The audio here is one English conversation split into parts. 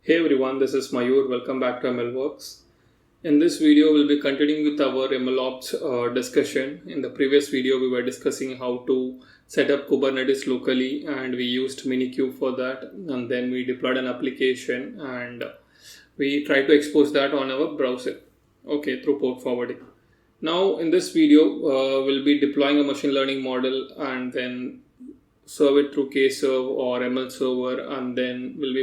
Hey everyone, this is Mayur. Welcome back to MLWorks. In this video, we'll be continuing with our MLOps discussion. In the previous video, we were discussing how to set up Kubernetes locally, and we used Minikube for that. And then we deployed an application and we tried to expose that on our browser, through port forwarding. Now, in this video, we'll be deploying a machine learning model and then serve it through KServe or MLServer, and then we'll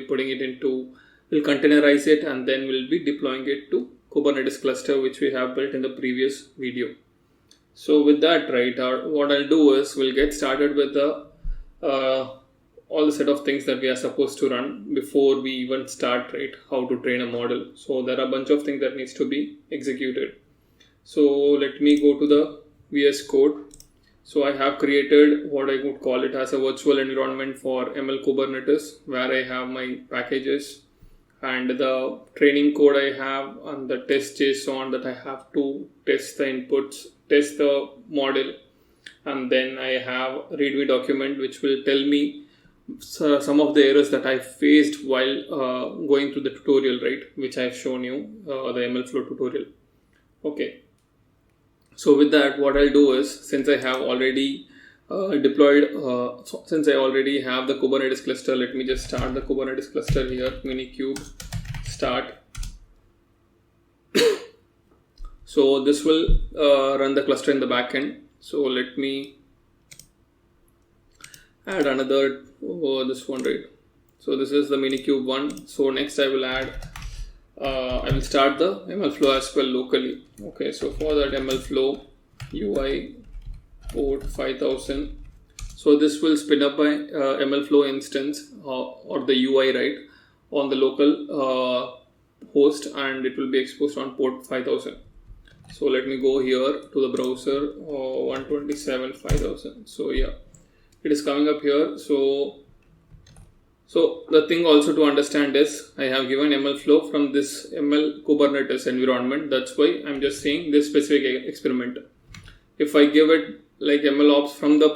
containerize it, and then we'll be deploying it to Kubernetes cluster, which we have built in the previous video. So with that, what I'll do is we'll get started with all the set of things that we are supposed to run before we even start, how to train a model. So there are a bunch of things that needs to be executed. So let me go to the VS Code. So I have created what I would call it as a virtual environment for ML Kubernetes, where I have my packages and the training code I have and the test JSON that I have to test the inputs, test the model, and then I have a README document which will tell me some of the errors that I faced while going through the tutorial, which I've shown you, the MLFlow tutorial. Okay. So with that, what I'll do is, since I have already since I already have the Kubernetes cluster, let me just start the Kubernetes cluster here. Minikube start. So this will run the cluster in the backend. So let me add another this one, So this is the Minikube one. So next I will add. I will start the MLFlow as well locally. Okay, so for that MLFlow UI port 5000. So this will spin up by MLFlow instance or the UI on the local host, and it will be exposed on port 5000. So let me go here to the browser 127.5000. So yeah, it is coming up here. So the thing also to understand is I have given MLFlow from this ML Kubernetes environment. That's why I'm just saying this specific experiment. If I give it like MLOps from the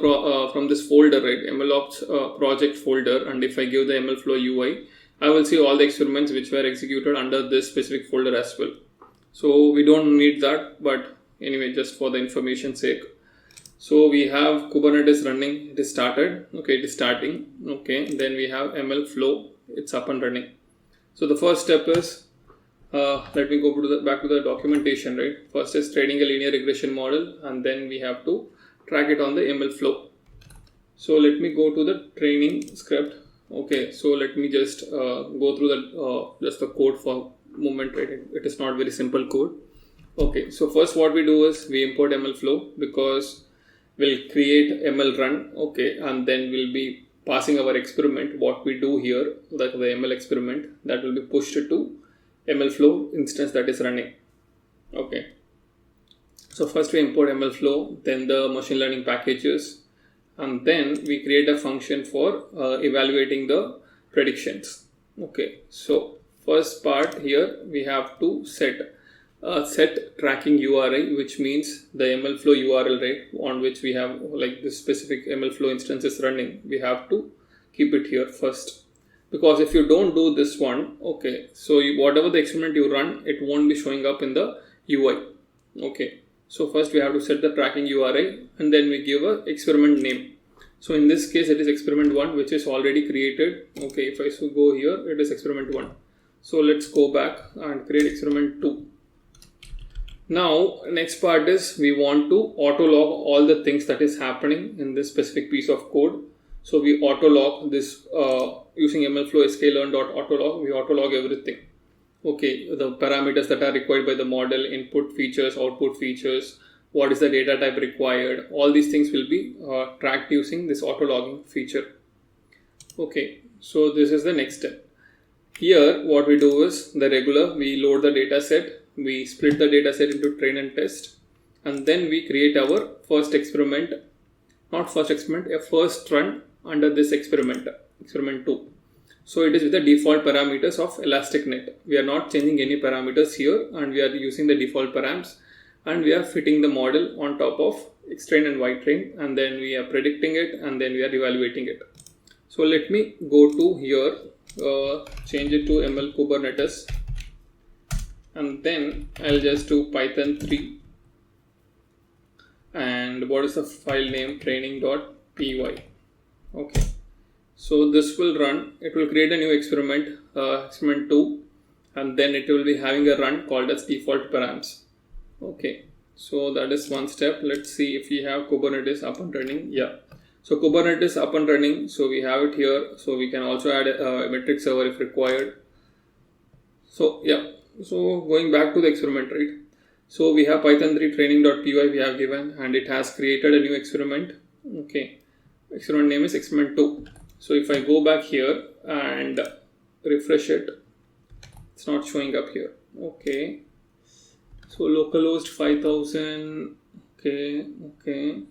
from this folder, MLOps project folder, and if I give the MLFlow UI, I will see all the experiments which were executed under this specific folder as well. So we don't need that, but anyway, just for the information sake. So we have Kubernetes running, it is started, it is starting, then we have MLFlow, it's up and running. So the first step is, let me go back to the documentation, First is training a linear regression model, and then we have to track it on the MLFlow. So let me go to the training script. So let me just go through just the code for a moment, It is not very simple code. So first what we do is we import MLFlow, because we'll create ML run, and then we'll be passing our experiment, what we do here, like the ML experiment, that will be pushed to MLFlow instance that is running. So first we import MLFlow, then the machine learning packages, and then we create a function for evaluating the predictions. So first part here, we have to set tracking URI, which means the MLFlow URL, on which we have like this specific MLFlow instance is running. We have to keep it here first, because if you don't do this one, so whatever the experiment you run, it won't be showing up in the UI. So first we have to set the tracking URI, and then we give a experiment name. So in this case, it is experiment 1, which is already created. If I go here, it is experiment 1. So let's go back and create experiment 2. Now, next part is we want to auto-log all the things that is happening in this specific piece of code. So we auto-log this using MLFlow sklearn.autolog. We auto-log everything. The parameters that are required by the model, input features, output features, what is the data type required. All these things will be tracked using this auto-logging feature. So this is the next step. Here, what we do is we load the data set. We split the data set into train and test, and then we create our first experiment, a first run under this experiment 2. So it is with the default parameters of ElasticNet. We are not changing any parameters here, and we are using the default params, and we are fitting the model on top of Xtrain and Ytrain, and then we are predicting it, and then we are evaluating it. So let me go to here change it to ML Kubernetes, and then I'll just do Python 3, and what is the file name? training.py. Okay, so this will run. It will create a new experiment, experiment 2, and then it will be having a run called as default params. Okay, so that is one step. Let's see if we have Kubernetes up and running. Yeah, so Kubernetes up and running. So we have it here. So we can also add a metric server if required. So yeah, so going back to the experiment, right? So we have Python 3 training.py we have given, and it has created a new experiment. Okay, experiment name is experiment 2. So if I go back here and refresh it, it's not showing up here. Okay, so localhost 5000. Okay.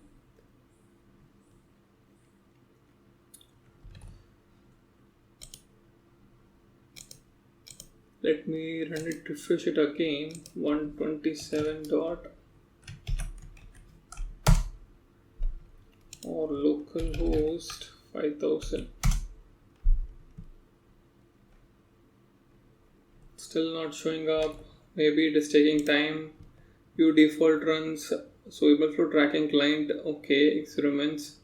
Let me run it, refresh it again. 127 dot or localhost 5000. Still not showing up. Maybe it is taking time. View default runs. So MLFlow tracking client. Okay, experiments.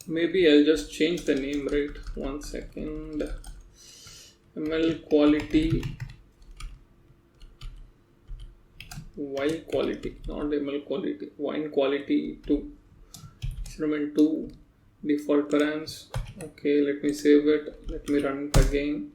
Maybe I'll just change the name, right? 1 second. ML quality, wine quality, not ML quality, wine quality 2, experiment 2, default params. Okay, let me save it. Let me run it again.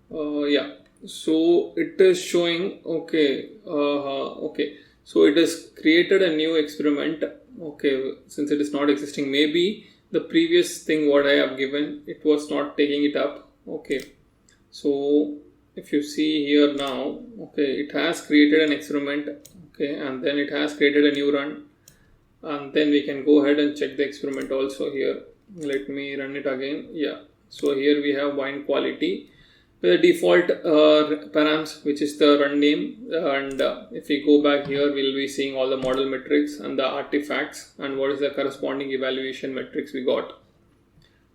Yeah, so it is showing. Okay, okay. So it has created a new experiment. Okay, since it is not existing, maybe the previous thing what I have given, it was not taking it up. Okay. So if you see here now, okay, it has created an experiment, okay, and then it has created a new run, and then we can go ahead and check the experiment also here. Let me run it again. Yeah, so here we have wine quality with the default params, which is the run name, and if we go back here, we'll be seeing all the model metrics and the artifacts and what is the corresponding evaluation metrics we got,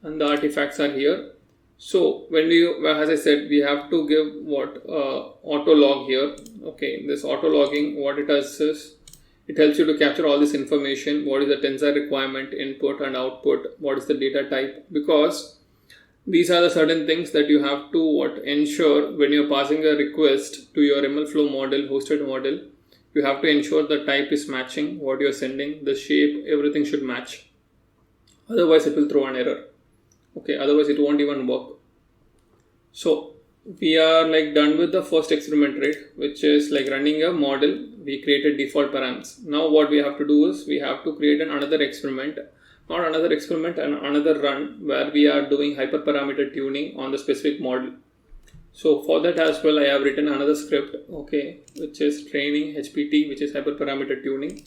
and the artifacts are here. So when we, as I said, we have to give what auto log here. Okay, this auto logging, what it does is it helps you to capture all this information. What is the tensor requirement, input and output? What is the data type? Because these are the certain things that you have to ensure when you're passing a request to your MLFlow model, hosted model. You have to ensure the type is matching what you're sending, the shape, everything should match. Otherwise, it will throw an error. Okay, otherwise it won't even work. So we are like done with the first experiment, right, which is like running a model. We created default params. Now what we have to do is we have to create another experiment, not another experiment, and another run where we are doing hyperparameter tuning on the specific model. So for that as well, I have written another script, okay, which is training HPT, which is hyperparameter tuning.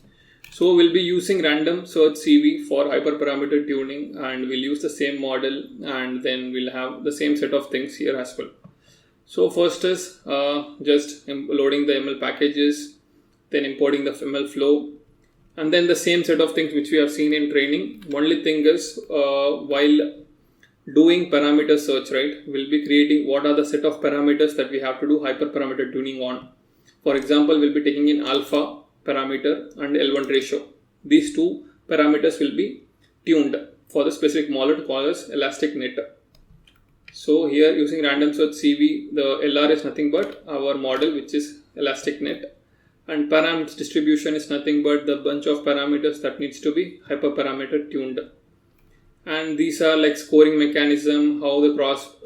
So we'll be using random search CV for hyperparameter tuning, and we'll use the same model, and then we'll have the same set of things here as well. So first is just loading the ML packages, then importing the MLFlow, and then the same set of things which we have seen in training. Only thing is while doing parameter search, right, we'll be creating what are the set of parameters that we have to do hyperparameter tuning on. For example, we'll be taking in alpha parameter and L1 ratio. These two parameters will be tuned for the specific model called as elastic net. So here using random search CV, the LR is nothing but our model, which is elastic net, and parameters distribution is nothing but the bunch of parameters that needs to be hyperparameter tuned. And these are like scoring mechanism, how the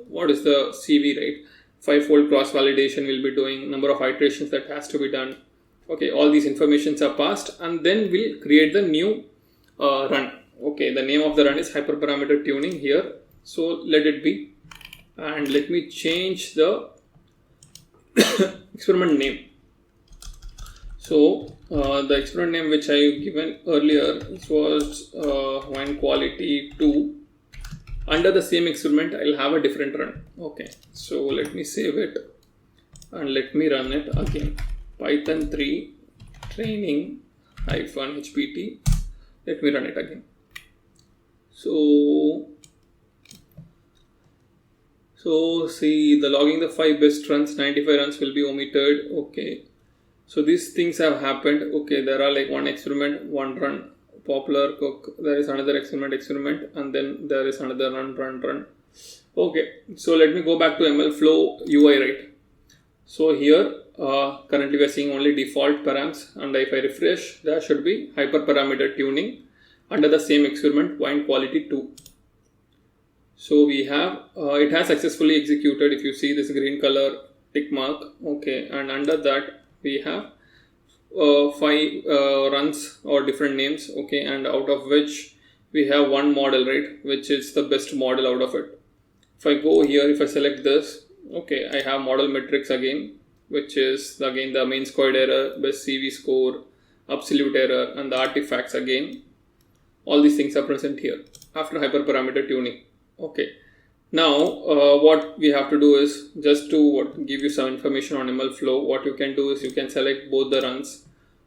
what is the CV, right? 5-fold cross validation we'll be doing, number of iterations that has to be done. Okay, all these informations are passed, and then we'll create the new run. Okay, the name of the run is hyperparameter tuning here. So let it be, and let me change the experiment name. So the experiment name which I given earlier, it was wine quality 2. Under the same experiment, I'll have a different run. Okay, so let me save it and let me run it again. Python 3 training -HPT. Let me run it again. So So see, the logging the 5 best runs, 95 runs will be omitted. Okay. So these things have happened. Okay, there are like one experiment, one run, popular cook, there is another experiment, and then there is another run. Okay, so let me go back to MLFlow UI, right? So here, currently we are seeing only default params, and if I refresh, there should be hyperparameter tuning under the same experiment, wine quality 2. So we have, it has successfully executed. If you see this green color tick mark, okay, and under that we have 5 runs or different names, okay, and out of which we have one model, right, which is the best model out of it. If I go here, if I select this, okay, I have model metrics again, which is again the main squared error, best CV score, absolute error, and the artifacts again. All these things are present here after hyperparameter tuning. Okay. Now, what we have to do is just to give you some information on MLFlow. What you can do is you can select both the runs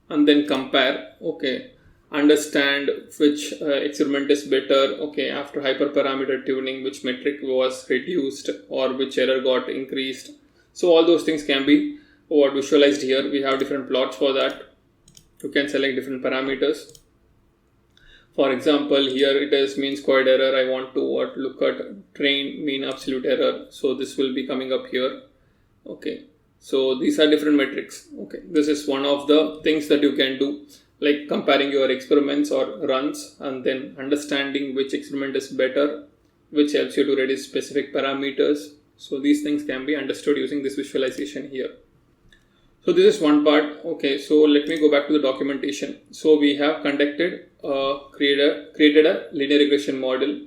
and then compare. Okay, understand which experiment is better. Okay, after hyperparameter tuning, which metric was reduced or which error got increased. So all those things can be visualized here. We have different plots for that. You can select different parameters. For example, here it is mean squared error. I want to look at train mean absolute error. So this will be coming up here. Okay. So these are different metrics. Okay. This is one of the things that you can do, like comparing your experiments or runs and then understanding which experiment is better, which helps you to reduce specific parameters. So these things can be understood using this visualization here. So this is one part. Okay, so let me go back to the documentation. So we have created a linear regression model.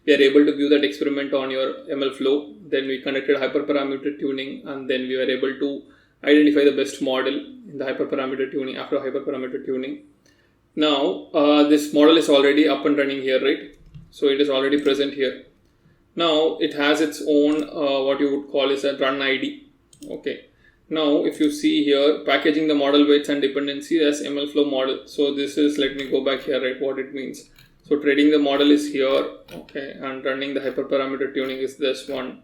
We are able to view that experiment on your MLFlow. Then we conducted hyperparameter tuning, and then we were able to identify the best model in the hyperparameter tuning after hyperparameter tuning. Now this model is already up and running here, right? So it is already present here. Now it has its own what you would call is a run ID. Okay. Now, if you see here, packaging the model weights and dependency as MLFlow model. So this is, let me go back here, right, what it means. So trading the model is here, okay, and running the hyperparameter tuning is this one.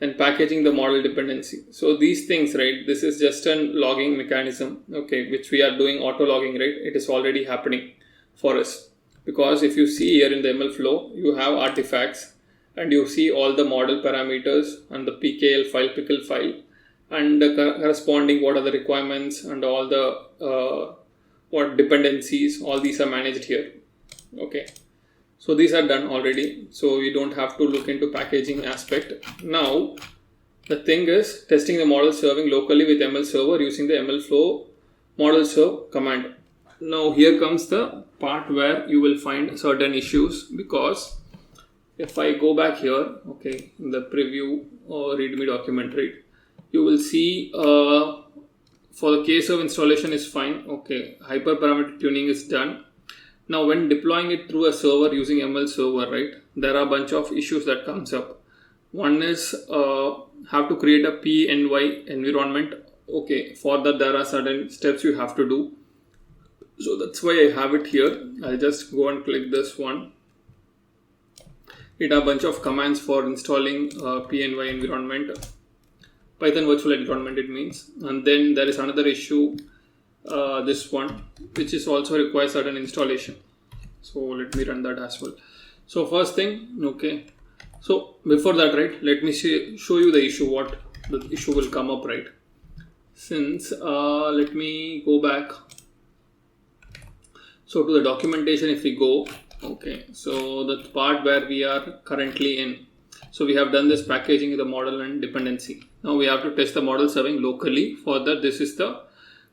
And packaging the model dependency. So these things, right, this is just a logging mechanism, okay, which we are doing auto logging, right. It is already happening for us. Because if you see here in the MLFlow, you have artifacts and you see all the model parameters and the PKL file, pickle file. And the corresponding what are the requirements and all the what dependencies, all these are managed here. Okay, so these are done already, so you don't have to look into packaging aspect. Now the thing is testing the model serving locally with MLServer using the MLFlow model serve command. Now here comes the part where you will find certain issues, because if I go back here, okay, in the preview or readme document, right, you will see for the KServe installation is fine. Okay, hyperparameter tuning is done. Now when deploying it through a server using MLServer, right, there are a bunch of issues that comes up. One is have to create a PNY environment. Okay, for that there are certain steps you have to do. So that's why I have it here. I'll just go and click this one. It has a bunch of commands for installing PNY environment. Python virtual environment it means. And then there is another issue, this one, which is also requires certain installation. So let me run that as well. So first thing, okay, so before that, right, let me show you the issue, what the issue will come up, right. Since let me go back. So to the documentation, if we go, okay, so the part where we are currently in. So we have done this packaging of the model and dependency. Now we have to test the model serving locally. For that, this is the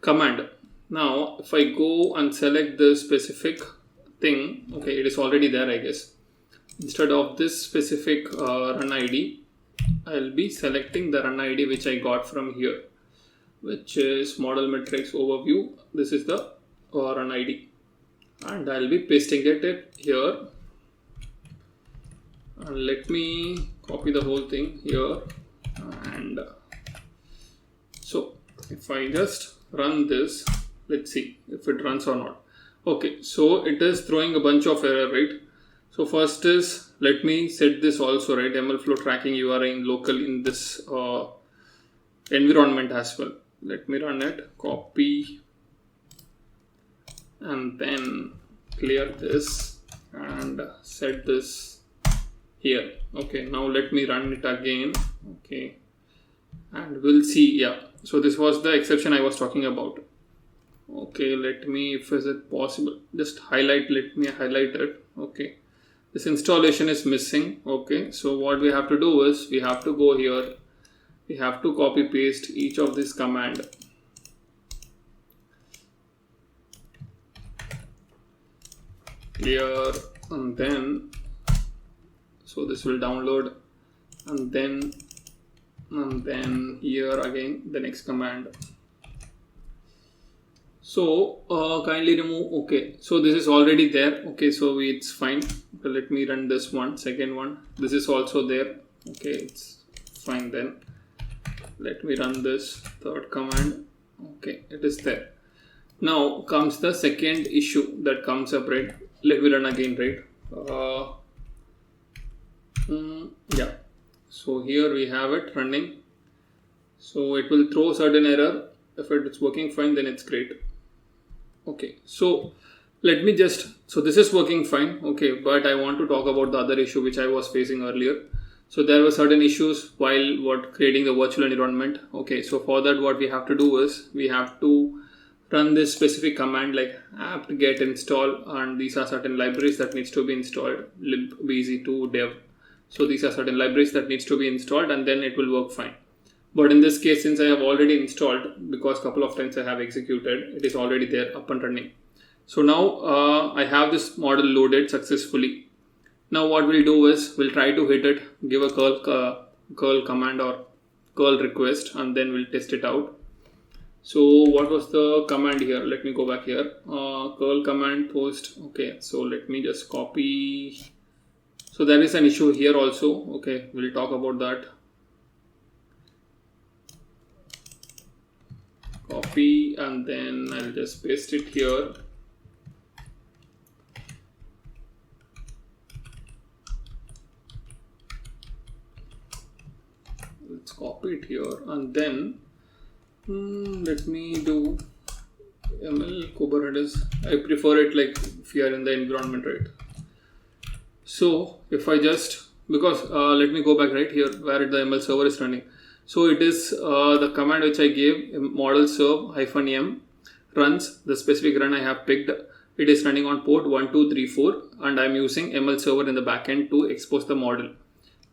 command. Now if I go and select the specific thing, okay, it is already there, I guess. Instead of this specific run ID, I'll be selecting the run ID which I got from here, which is model metrics overview. This is the run ID, and I'll be pasting it here. And let me copy the whole thing here, and so if I just run this, let's see if it runs or not. Okay, so it is throwing a bunch of error, right? So first is let me set this also, right? MLFlow tracking URI in local in this environment as well. Let me run it, copy, and then clear this and set this here. Okay, now let me run it again. Okay, and we'll see. Yeah, so this was the exception I was talking about. Okay, let me, if is it possible, just highlight, let me highlight it. Okay, this installation is missing. Okay, so what we have to do is we have to go here, we have to copy paste each of this command. Clear, and then so this will download, and then here again the next command. So kindly remove. Okay, so this is already there. Okay, so it's fine. Okay, let me run this one, second one. This is also there. Okay, it's fine then. Let me run this third command. Okay, it is there. Now comes the second issue that comes up, right? Let me run again, right? Yeah, so here we have it running. So it will throw certain error. If it's working fine, then it's great. Okay, so let me just, so this is working fine. Okay, but I want to talk about the other issue which I was facing earlier. So there were certain issues while creating the virtual environment. Okay, so for that what we have to do is we have to run this specific command like apt get install, and these are certain libraries that needs to be installed, libbz2 dev. So these are certain libraries that needs to be installed, and then it will work fine. But in this case, since I have already installed, because a couple of times I have executed, it is already there up and running. So now I have this model loaded successfully. Now what we'll do is we'll try to hit it, give a curl command or curl request, and then we'll test it out. So what was the command here? Let me go back here. Curl command post. Okay, so let me just copy. So there is an issue here also. Okay, we'll talk about that. Copy, and then I'll just paste it here. Let's copy it here, and then let me do ML Kubernetes. I prefer it like if you are in the environment, right? So if I just, because let me go back right here where the ML server is running. So it is the command which I gave, MLServer -m runs the specific run I have picked. It is running on port 1234, and I'm using MLServer in the backend to expose the model.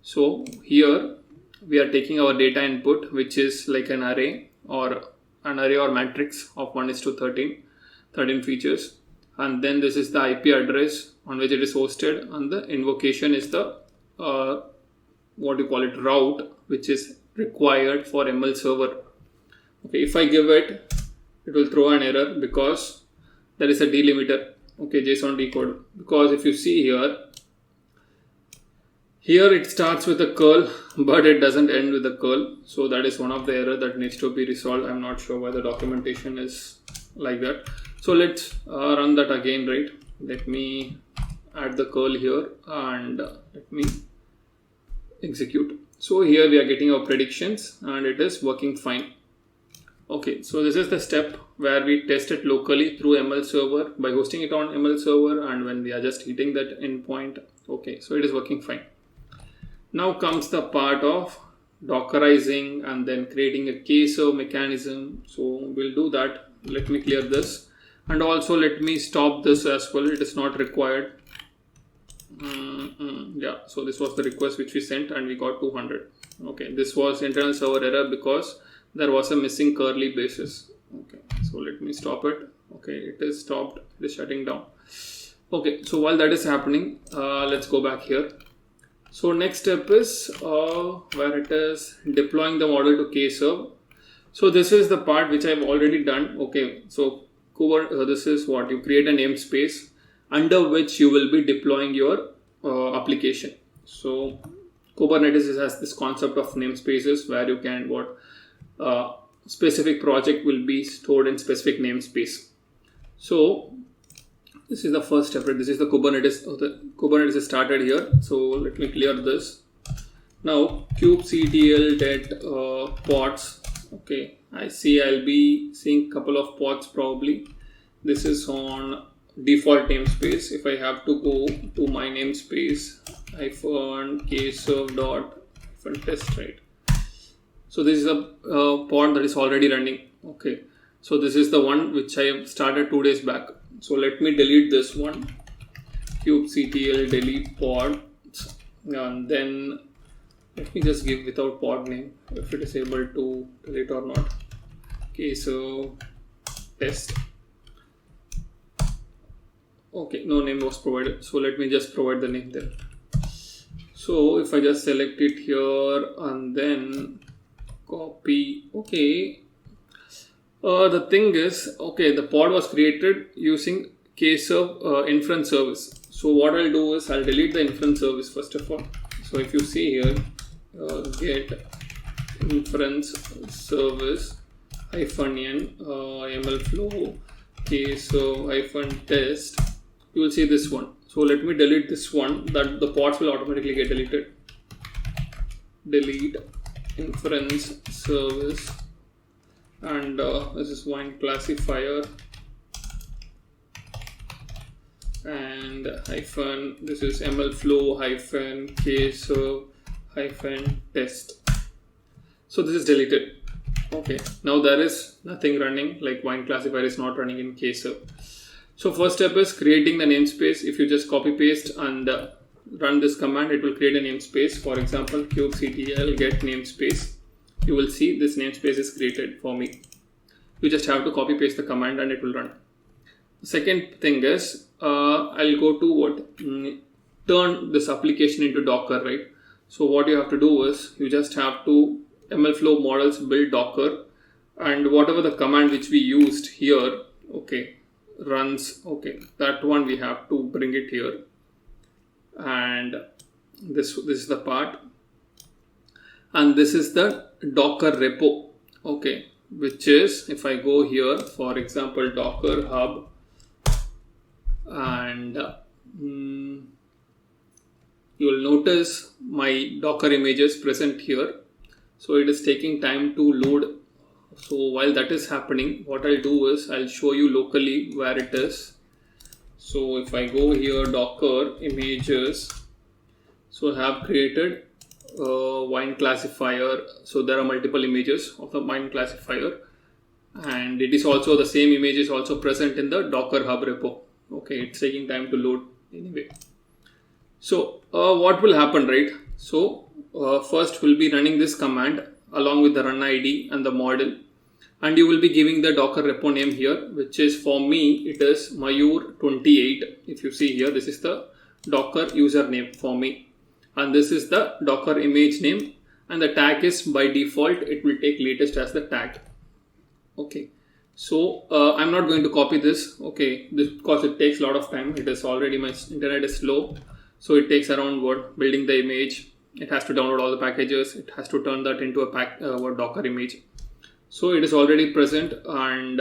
So here we are taking our data input, which is like an array or matrix of 1:13 features, and then this is the IP address on which it is hosted, and the invocation is the route which is required for MLServer. Okay, if I give it, it will throw an error because there is a delimiter. Okay, JSON decode. Because if you see here it starts with a curl, but it doesn't end with a curl. So that is one of the error that needs to be resolved. I'm not sure why the documentation is like that. So let's run that again, right? Let me add the curl here and let me execute. So here we are getting our predictions and it is working fine. Okay, so this is the step where we test it locally through MLServer by hosting it on MLServer, and when we are just hitting that endpoint. Okay, so it is working fine. Now comes the part of dockerizing and then creating a KServe mechanism. So we'll do that. Let me clear this, and also let me stop this as well. It is not required. Yeah, so this was the request which we sent and we got 200. Okay, this was internal server error because there was a missing curly braces. Okay, so let me stop it. Okay, it is stopped. It is shutting down. Okay, so while that is happening, let's go back here. So next step is where it is deploying the model to KServe. So this is the part which I've already done. Okay, so this is what you create a namespace under which you will be deploying your application. So Kubernetes has this concept of namespaces where you can specific project will be stored in specific namespace. So This is the first step, right? This is the Kubernetes. The Kubernetes is started here. So let me clear this. Now kubectl det pods. Okay, I see I'll be seeing couple of pods probably. This is on default namespace. If I have to go to my namespace -KServe.test, right? So this is a pod that is already running. Okay, so this is the one which I have started 2 days back. So let me delete this one, kubectl delete pod, and then let me just give without pod name if it is able to delete or not. KServe test. Okay, no name was provided, so let me just provide the name there. So if I just select it here and then copy, okay. The thing is, okay, the pod was created using KServe inference service. So what I'll do is I'll delete the inference service first of all. So if you see here, get inference service -n MLFlow KServe -test, you will see this one. So let me delete this one, that the pods will automatically get deleted. Delete inference service, and this is one classifier, and this is MLFlow KServe -test. So this is deleted. Okay, now there is nothing running, like wine classifier is not running in KServe. So first step is creating the namespace. If you just copy paste and run this command, it will create a namespace. For example, kubectl get namespace. You will see this namespace is created for me. You just have to copy paste the command and it will run. The second thing is I'll go to turn this application into Docker, right? So what you have to do is you just have to MLFlow models build Docker, and whatever the command which we used here, okay, runs, okay, that one we have to bring it here, and this is the part, and this is the Docker repo, okay, which is, if I go here, for example, Docker hub, and you will notice my Docker images present here. So it is taking time to load. So while that is happening, what I'll do is I'll show you locally where it is. So if I go here, Docker images, so I have created wine classifier. So there are multiple images of the wine classifier, and it is also the same image is also present in the Docker hub repo. Okay, it's taking time to load anyway. So what will happen, right? So first we'll be running this command along with the run ID and the model, and you will be giving the Docker repo name here, which is, for me, it is Mayur28. If you see here, this is the Docker username for me, and this is the Docker image name, and the tag is by default, it will take latest as the tag. Okay, so I'm not going to copy this, okay, this because it takes a lot of time. It is already, my internet is slow, so it takes around building the image. It has to download all the packages. It has to turn that into a Docker image. So it is already present. And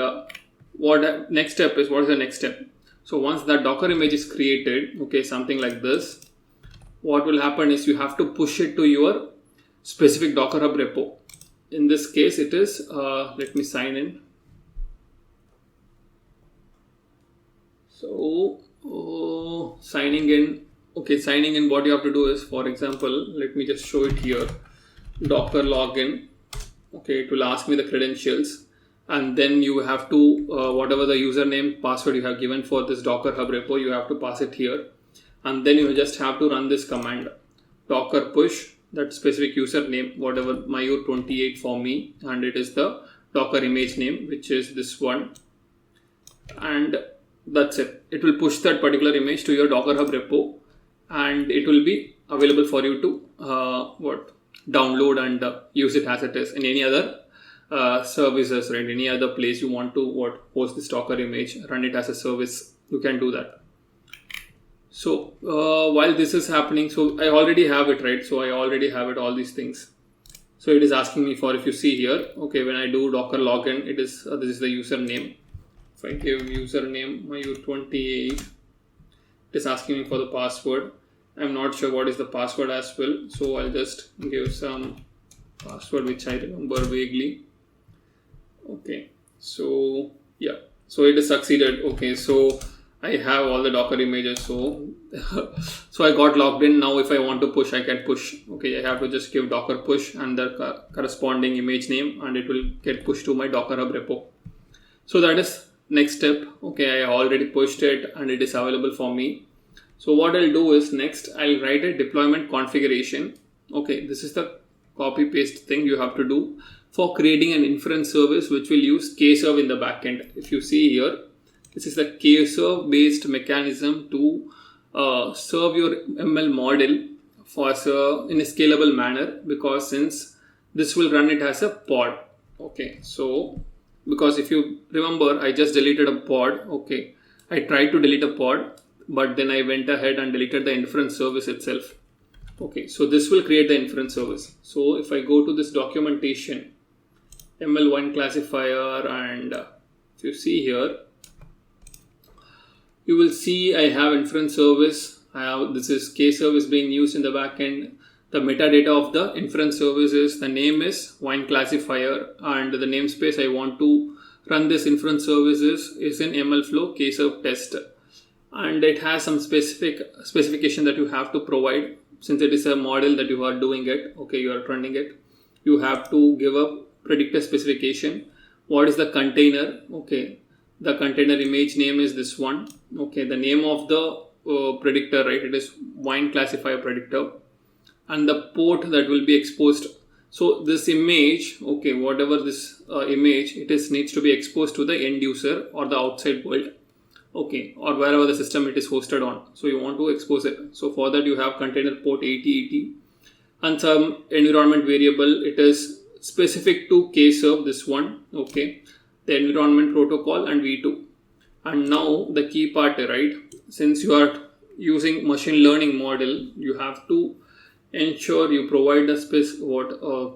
next step is, what is the next step? So once that Docker image is created, okay, something like this, what will happen is you have to push it to your specific Docker Hub repo. In this case, it is, let me sign in. So signing in. Okay, signing in, what you have to do is, for example, let me just show it here, Docker login. Okay, it will ask me the credentials, and then you have to, whatever the username, password you have given for this Docker Hub repo, you have to pass it here, and then you just have to run this command, Docker push, that specific username, whatever, Mayur28 for me, and it is the Docker image name, which is this one, and that's it. It will push that particular image to your Docker Hub repo, and it will be available for you to download and use it as it is in any other services, right? Any other place you want to host this Docker image, run it as a service, you can do that. So while this is happening, so I already have it, right? So I already have it, all these things. So it is asking me for, if you see here, okay, when I do Docker login, it is this is the username. If I give username Mayur28, it is asking me for the password. I'm not sure what is the password as well, so I'll just give some password which I remember vaguely. Okay, so yeah, so it is succeeded. Okay, so I have all the Docker images, so I got logged in. Now if I want to push, I can push. Okay, I have to just give Docker push and the corresponding image name, and it will get pushed to my Docker Hub repo. So that is next step. Okay, I already pushed it and it is available for me. So what I'll do is next I'll write a deployment configuration. Okay, this is the copy paste thing you have to do for creating an inference service which will use KServe in the backend. If you see here, this is the KServe based mechanism to serve your ML model in a scalable manner, because since this will run it as a pod. Okay, so because if you remember, I just deleted a pod. Okay, I tried to delete a pod, but then I went ahead and deleted the inference service itself. Okay, so this will create the inference service. So if I go to this documentation, ML1 classifier, and if you see here, you will see I have inference service. This is KServe is being used in the backend. The metadata of the inference service is, the name is wine classifier, and the namespace I want to run this inference service is in MLFlow KServe test, and it has some specification that you have to provide. Since it is a model that you are doing it, okay, you are running it, you have to give a predictor specification. What is the container? Okay, the container image name is this one. Okay, the name of the predictor, right, it is wine classifier predictor, and the port that will be exposed. So this image, okay, whatever this image, it needs to be exposed to the end user or the outside world, okay, or wherever the system it is hosted on. So you want to expose it. So for that you have container port 8080 and some environment variable. It is specific to KServe, this one, okay, the environment protocol and V2. And now the key part, right, since you are using machine learning model, you have to ensure you provide a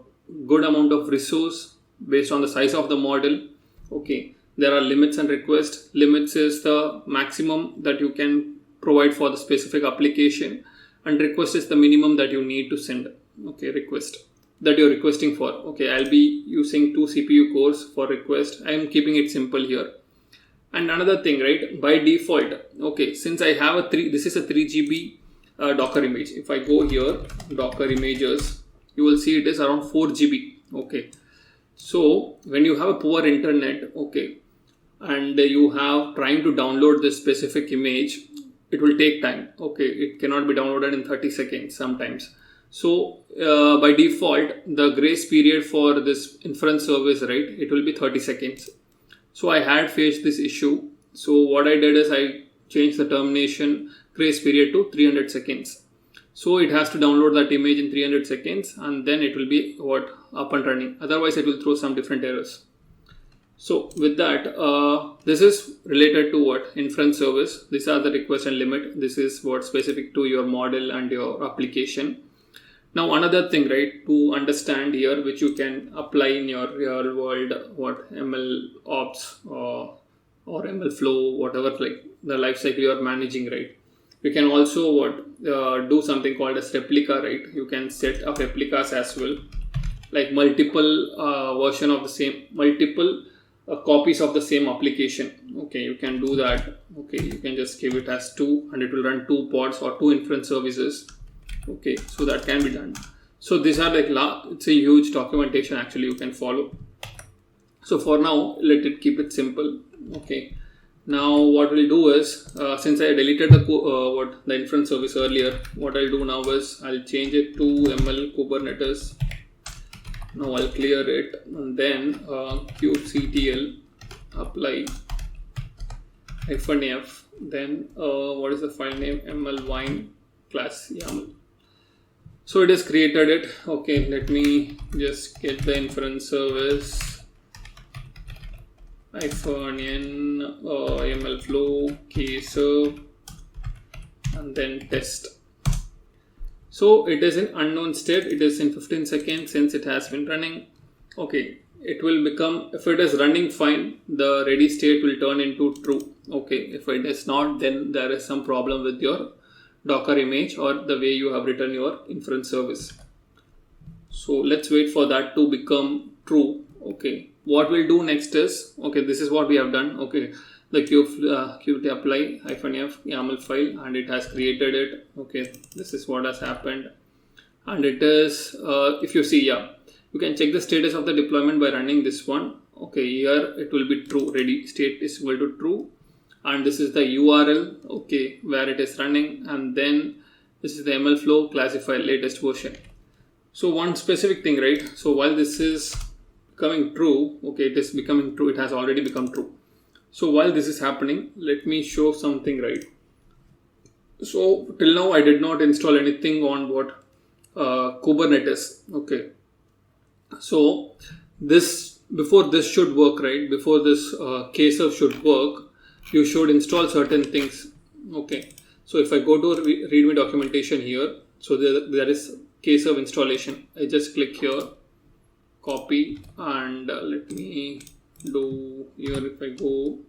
good amount of resource based on the size of the model. Okay, there are limits and requests. Limits is the maximum that you can provide for the specific application, and request is the minimum that you need to send. Okay, request that you're requesting for. Okay, I'll be using 2 CPU cores for request. I'm keeping it simple here. And another thing, right, by default, okay, since I have this is a 3 GB Docker image. If I go here, Docker images, you will see it is around 4 GB. Okay, so when you have a poor internet, okay, and you have trying to download this specific image, it will take time. Okay, it cannot be downloaded in 30 seconds sometimes. So by default, the grace period for this inference service, right, it will be 30 seconds. So I had faced this issue. So what I did is I changed the termination grace period to 300 seconds. So it has to download that image in 300 seconds and then it will be up and running. Otherwise it will throw some different errors. So with that, this is related to inference service. These are the request and limit. This is specific to your model and your application. Now another thing, right, to understand here, which you can apply in your real world, MLOps or MLFlow, whatever, like the lifecycle you are managing, right. You can also do something called as replica, right. You can set up replicas as well, like multiple version of the same, multiple copies of the same application. Okay, you can do that. Okay, you can just give it as 2 and it will run 2 pods or 2 inference services. Okay, so that can be done. So these are like it's a huge documentation actually you can follow. So for now, let it keep it simple. Okay, now what we'll do is since I deleted the inference service earlier, what I'll do now is I'll change it to ML Kubernetes. Now I'll clear it and then kubectl apply -f. Then what is the file name? ML class YAML. So it has created it. Okay, let me just get the inference service -n MLFlow KServe and then test. So it is in unknown state. It is in 15 seconds since it has been running. Okay, it will become, if it is running fine, the ready state will turn into true. Okay, if it is not, then there is some problem with your Docker image or the way you have written your inference service. So let's wait for that to become true. Okay, what we'll do next is, okay, this is what we have done. Okay, the qt apply -f YAML file, and it has created it. Okay, this is what has happened, and it is if you see, yeah, you can check the status of the deployment by running this one. Okay, here it will be true, ready state is equal to true, and this is the URL, okay, where it is running, and then this is the MLFlow classifier latest version. So one specific thing, right? So while this is becoming true, okay, it is becoming true, it has already become true. So while this is happening, let me show something, right? So till now I did not install anything on what Kubernetes. Okay, so this, before this should work, right? Before this KServe should work, you should install certain things. Okay, so if I go to readme documentation here, so there is KServe installation. I just click here, copy, and let me do here. If I go,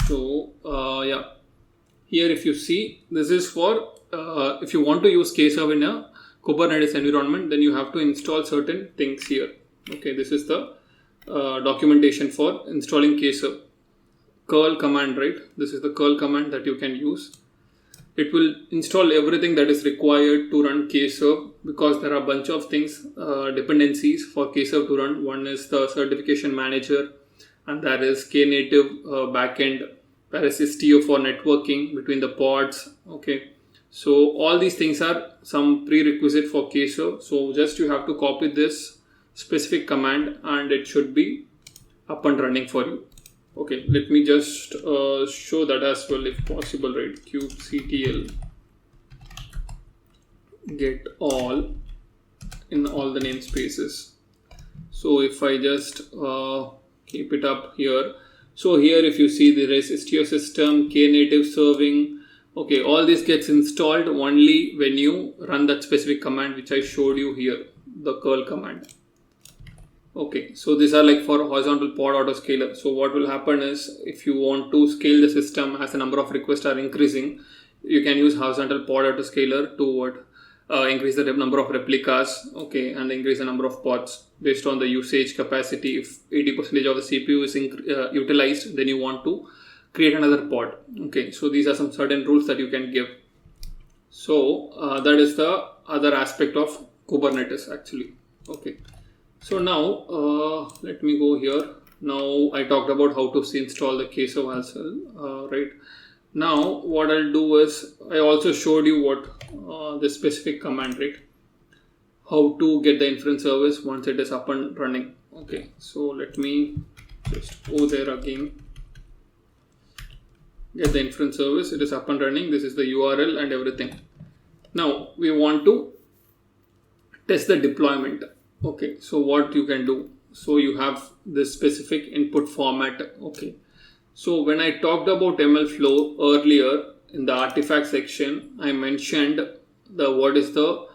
so yeah, here if you see, this is for if you want to use KServe in a Kubernetes environment, then you have to install certain things here. Okay, this is the documentation for installing KServe. Curl command, right? This is the curl command that you can use. It will install everything that is required to run KServe, because there are a bunch of things, dependencies for KServe to run. One is the certification manager, and that is Knative backend. There is Istio for networking between the pods. Okay, so all these things are some prerequisite for KServe. So just you have to copy this specific command, and it should be up and running for you. Okay, let me just show that as well if possible, right? kubectl get all in all the namespaces. So if I just keep it up here, so here if you see, there is Istio system, Knative serving. Okay, all this gets installed only when you run that specific command which I showed you here, the curl command. Okay, so these are like for horizontal pod autoscaler. So what will happen is, if you want to scale the system as the number of requests are increasing, you can use horizontal pod autoscaler to increase the number of replicas, okay, and increase the number of pods based on the usage capacity. If 80% of the CPU is utilized, then you want to create another pod. Okay, so these are some certain rules that you can give. So that is the other aspect of Kubernetes actually. Okay, so now let me go here. Now I talked about how to install the KServe as well, right? Now what I'll do is, I also showed you what the specific command, right? How to get the inference service once it is up and running. Okay, so let me just go there again. Get the inference service, it is up and running. This is the URL and everything. Now we want to test the deployment. Okay, so what you can do, so you have this specific input format. Okay, so when I talked about MLFlow earlier in the artifact section, I mentioned the what is the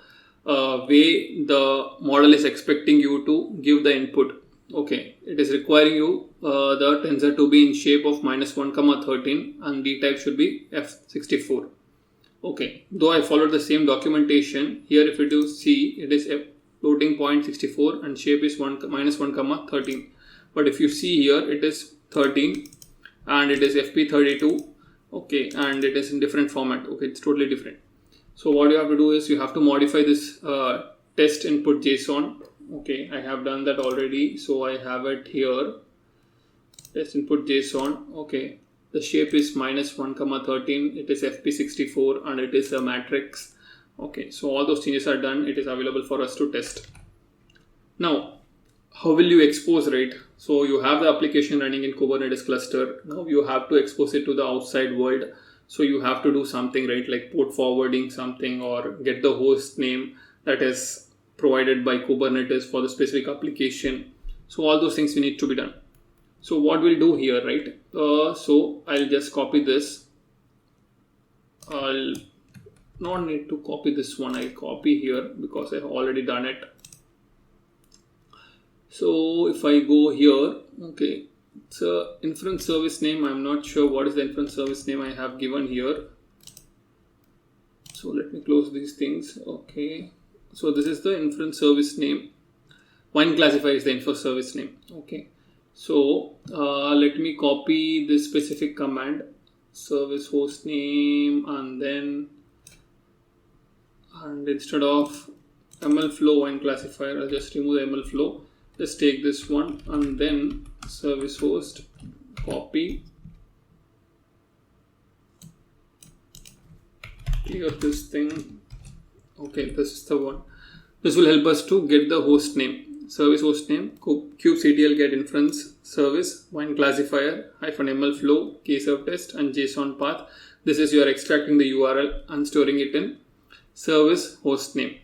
way the model is expecting you to give the input. Okay, it is requiring you the tensor to be in shape of -1, 13, and d type should be f64. Okay, though I followed the same documentation here, if you do see, it is floating point 64 and shape is -1, 13. But if you see here, it is 13 and it is FP32. Okay, and it is in different format. Okay, it's totally different. So what you have to do is, you have to modify this test input JSON. Okay, I have done that already, so I have it here. Test input JSON. Okay, the shape is -1, 13. It is FP64 and it is a matrix. Okay, so all those changes are done. It is available for us to test. Now, how will you expose, right? So you have the application running in Kubernetes cluster. Now you have to expose it to the outside world. So you have to do something, right? Like port forwarding something, or get the host name that is provided by Kubernetes for the specific application. So all those things we need to be done. So what we'll do here, right? So I'll just copy this. I'll not need to copy this one. I'll copy here because I have already done it. So if I go here, okay, it's a inference service name. I'm not sure what is the inference service name I have given here. So let me close these things. Okay, so this is the inference service name. Wine classifier is the info service name. Okay, so let me copy this specific command, service host name, and instead of MLFlow wine classifier, I'll just remove the MLFlow. Just take this one and then service host, copy, clear this thing. Okay, this is the one. This will help us to get the host name. Service host name, kubectl get inference service, wine classifier, -MLFlow, KServe test, and JSON path. This is you are extracting the URL and storing it in service host name.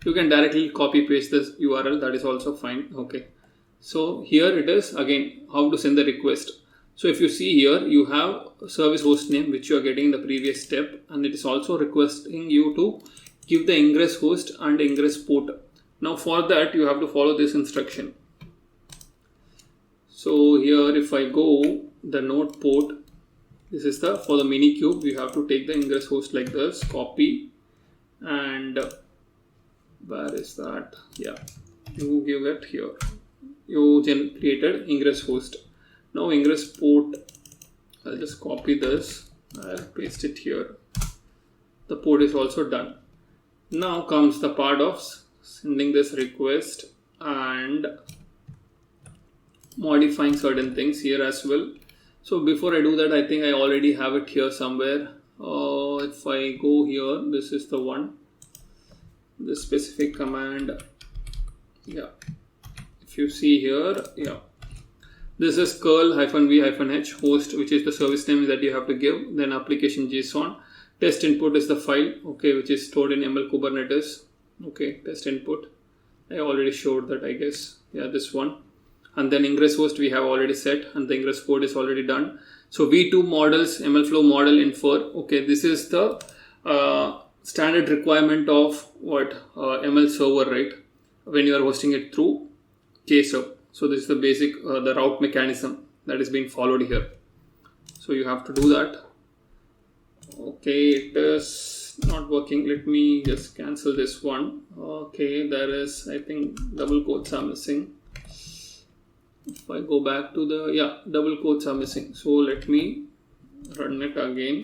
You can directly copy paste this URL, that is also fine. Okay, so here it is again how to send the request. So if you see here, you have service host name which you are getting in the previous step, and it is also requesting you to give the ingress host and ingress port. Now for that you have to follow this instruction. So here if I go the node port, this is the for the mini cube, you have to take the ingress host like this, copy, and where is that? Yeah, you give it here. You created ingress host. Now ingress port, I'll just copy this, I'll paste it here. The port is also done. Now comes the part of sending this request and modifying certain things here as well. So before I do that, I think I already have it here somewhere. If I go here, this is the one, this specific command. Yeah, if you see here, yeah, this is curl -v-h host, which is the service name that you have to give. Then application JSON. Test input is the file, okay, which is stored in ML Kubernetes. Okay, test input, I already showed that, I guess. Yeah, this one. And then ingress host we have already set, and the ingress port is already done. So v2 models, MLFlow model infer. Okay, this is the standard requirement of what MLServer, right? When you are hosting it through KServe. So this is the basic the route mechanism that is being followed here. So you have to do that. Okay, it is not working. Let me just cancel this one. Okay, there is, I think, double quotes are missing. If I go back to the, yeah, double quotes are missing. So let me run it again.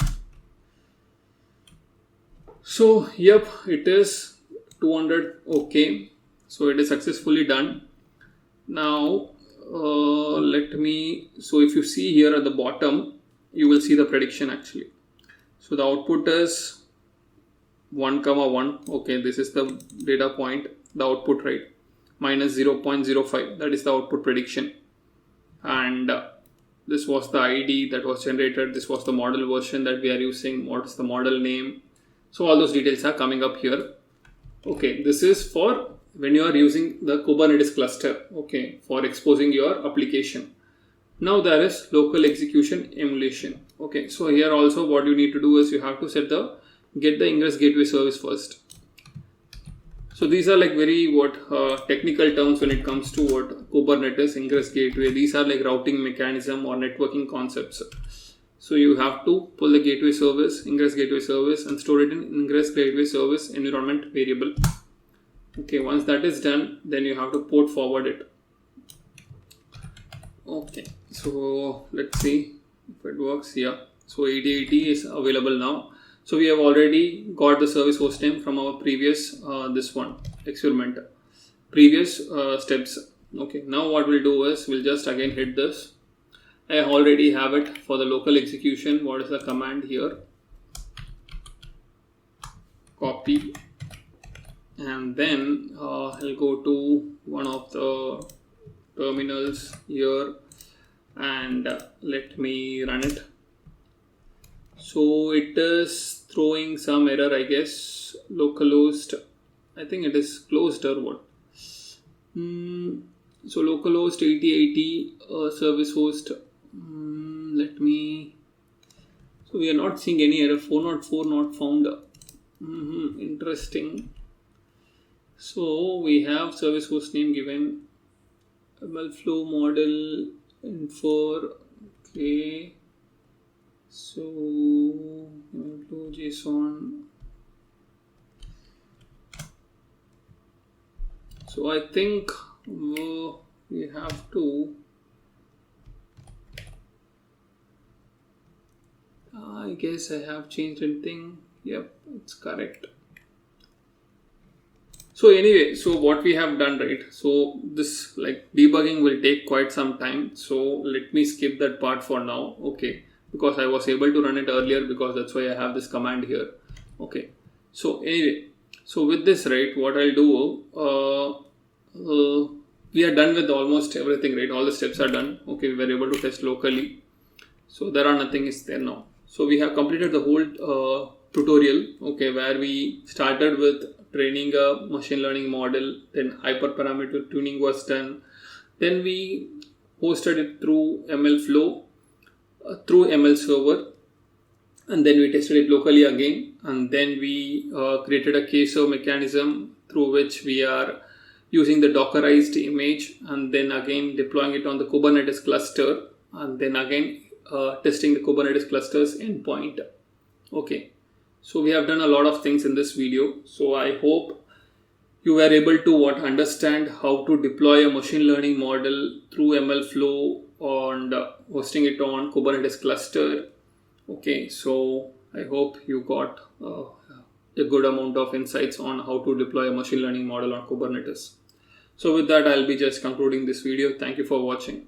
So yep, it is 200. Okay, so it is successfully done. Now let me, so if you see here at the bottom, you will see the prediction actually. So the output is 1,1. Okay, this is the data point, the output, right? Minus 0.05, that is the output prediction. And this was the ID that was generated. This was the model version that we are using. What's the model name? So all those details are coming up here. Okay, this is for when you are using the Kubernetes cluster, okay, for exposing your application. Now there is local execution emulation. Okay, so here also what you need to do is you have to get the ingress gateway service first. So these are like very technical terms when it comes to what Kubernetes ingress gateway. These are like routing mechanism or networking concepts. So you have to pull the gateway service, ingress gateway service, and store it in ingress gateway service environment variable. Okay, once that is done, then you have to port forward it. Okay, so let's see if it works. Yeah, so 8080 is available now. So we have already got the service host name from our previous this one experiment, previous steps. Okay, now what we'll do is we'll just again hit this. I already have it for the local execution. What is the command here? Copy, and then I'll go to one of the terminals here and let me run it. So it is throwing some error, I guess. Localhost, I think it is closed or what? So localhost 8080 service host. So we are not seeing any error. 404 not found. Interesting. So we have service host name given, MLFlow model infor. Okay. So MLFlow JSON. So I think we have to. I guess I have changed anything. Yep, it's correct. So anyway, so what we have done, right? So this like debugging will take quite some time. So let me skip that part for now. Okay, because I was able to run it earlier, because that's why I have this command here. Okay. So anyway, so with this, right, what I'll do, we are done with almost everything, right? All the steps are done. Okay, we were able to test locally. So there are nothing is there now. So we have completed the whole tutorial, okay, where we started with training a machine learning model, then hyperparameter tuning was done, then we hosted it through MLFlow, through MLServer, and then we tested it locally again, and then we created a KServe mechanism through which we are using the dockerized image, and then again deploying it on the Kubernetes cluster, and then again testing the Kubernetes cluster's endpoint. Okay, so we have done a lot of things in this video. So I hope you were able to understand how to deploy a machine learning model through MLFlow and hosting it on Kubernetes cluster. Okay, so I hope you got a good amount of insights on how to deploy a machine learning model on Kubernetes. So with that, I'll be just concluding this video. Thank you for watching.